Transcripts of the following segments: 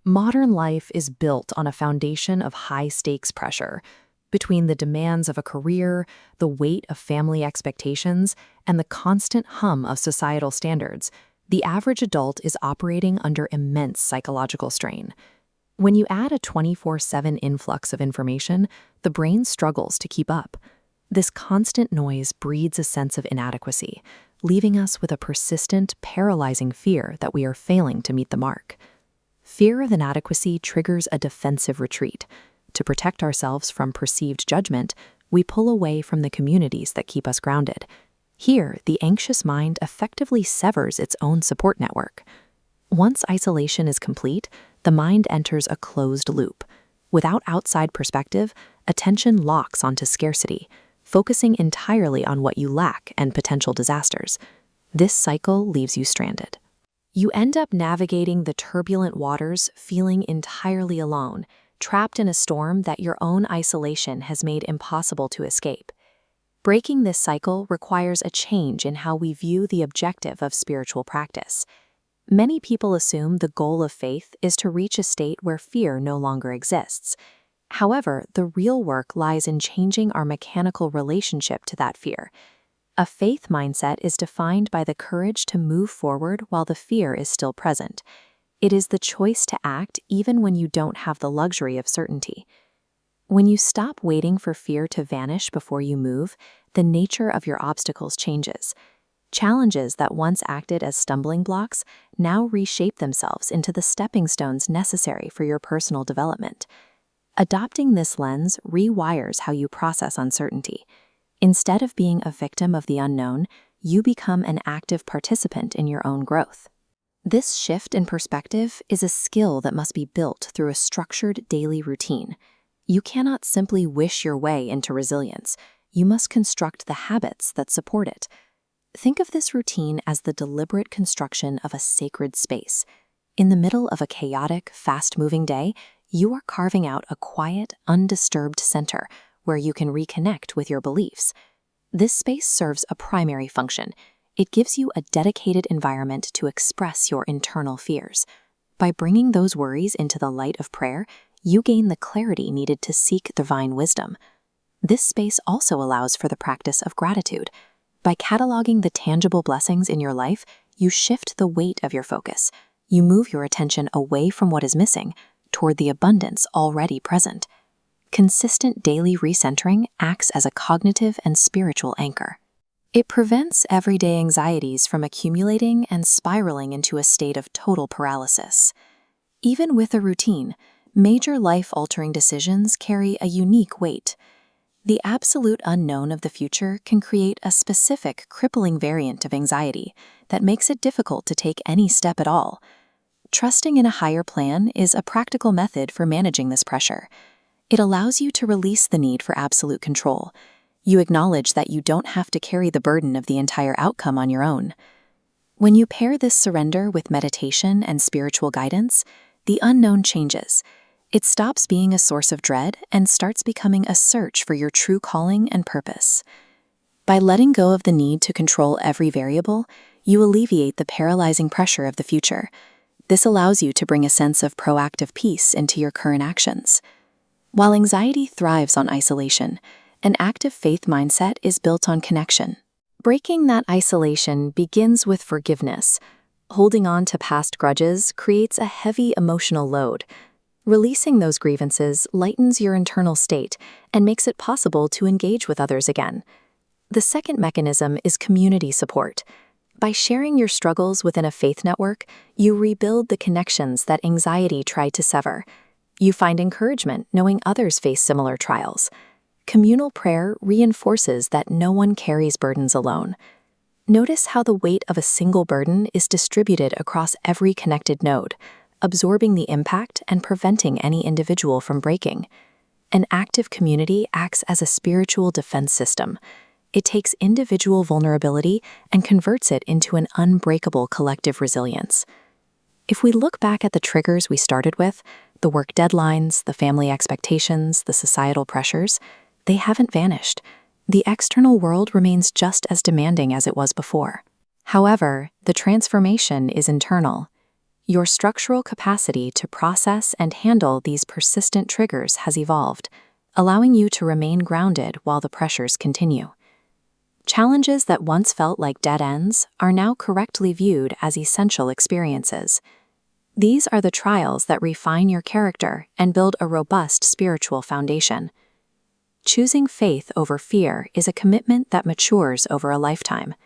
Modern life is built on a foundation of high-stakes pressure. Between the demands of a career, the weight of family expectations, and the constant hum of societal standards, the average adult is operating under immense psychological strain. When you add a 24/7 influx of information, the brain struggles to keep up. This constant noise breeds a sense of inadequacy, leaving us with a persistent, paralyzing fear that we are failing to meet the mark. Fear of inadequacy triggers a defensive retreat. To protect ourselves from perceived judgment, we pull away from the communities that keep us grounded. Here, the anxious mind effectively severs its own support network. Once isolation is complete, the mind enters a closed loop. Without outside perspective, attention locks onto scarcity, focusing entirely on what you lack and potential disasters. This cycle leaves you stranded. You end up navigating the turbulent waters feeling entirely alone, trapped in a storm that your own isolation has made impossible to escape. Breaking this cycle requires a change in how we view the objective of spiritual practice. Many people assume the goal of faith is to reach a state where fear no longer exists. However, the real work lies in changing our mechanical relationship to that fear. A faith mindset is defined by the courage to move forward while the fear is still present. It is the choice to act even when you don't have the luxury of certainty. When you stop waiting for fear to vanish before you move, the nature of your obstacles changes. Challenges that once acted as stumbling blocks now reshape themselves into the stepping stones necessary for your personal development. Adopting this lens rewires how you process uncertainty. Instead of being a victim of the unknown, you become an active participant in your own growth. This shift in perspective is a skill that must be built through a structured daily routine. You cannot simply wish your way into resilience. You must construct the habits that support it. Think of this routine as the deliberate construction of a sacred space. In the middle of a chaotic, fast-moving day, you are carving out a quiet, undisturbed center where you can reconnect with your beliefs. This space serves a primary function. It gives you a dedicated environment to express your internal fears. By bringing those worries into the light of prayer, you gain the clarity needed to seek divine wisdom. This space also allows for the practice of gratitude. By cataloging the tangible blessings in your life, you shift the weight of your focus. You move your attention away from what is missing toward the abundance already present. Consistent daily recentering acts as a cognitive and spiritual anchor. It prevents everyday anxieties from accumulating and spiraling into a state of total paralysis. Even with a routine, major life-altering decisions carry a unique weight. The absolute unknown of the future can create a specific, crippling variant of anxiety that makes it difficult to take any step at all. Trusting in a higher plan is a practical method for managing this pressure. It allows you to release the need for absolute control. You acknowledge that you don't have to carry the burden of the entire outcome on your own. When you pair this surrender with meditation and spiritual guidance, the unknown changes. It stops being a source of dread and starts becoming a search for your true calling and purpose. By letting go of the need to control every variable, you alleviate the paralyzing pressure of the future. This allows you to bring a sense of proactive peace into your current actions. While anxiety thrives on isolation, an active faith mindset is built on connection. Breaking that isolation begins with forgiveness. Holding on to past grudges creates a heavy emotional load. Releasing those grievances lightens your internal state and makes it possible to engage with others again. The second mechanism is community support. By sharing your struggles within a faith network, you rebuild the connections that anxiety tried to sever. You find encouragement knowing others face similar trials. Communal prayer reinforces that no one carries burdens alone. Notice how the weight of a single burden is distributed across every connected node, absorbing the impact and preventing any individual from breaking. An active community acts as a spiritual defense system. It takes individual vulnerability and converts it into an unbreakable collective resilience. If we look back at the triggers we started with, the work deadlines, the family expectations, the societal pressures, they haven't vanished. The external world remains just as demanding as it was before. However, the transformation is internal. Your structural capacity to process and handle these persistent triggers has evolved, allowing you to remain grounded while the pressures continue. Challenges that once felt like dead ends are now correctly viewed as essential experiences. These are the trials that refine your character and build a robust spiritual foundation. Choosing faith over fear is a commitment that matures over a lifetime.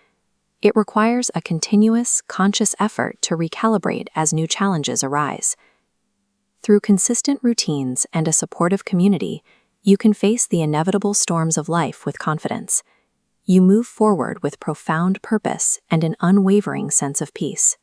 It requires a continuous, conscious effort to recalibrate as new challenges arise. Through consistent routines and a supportive community, you can face the inevitable storms of life with confidence. You move forward with profound purpose and an unwavering sense of peace.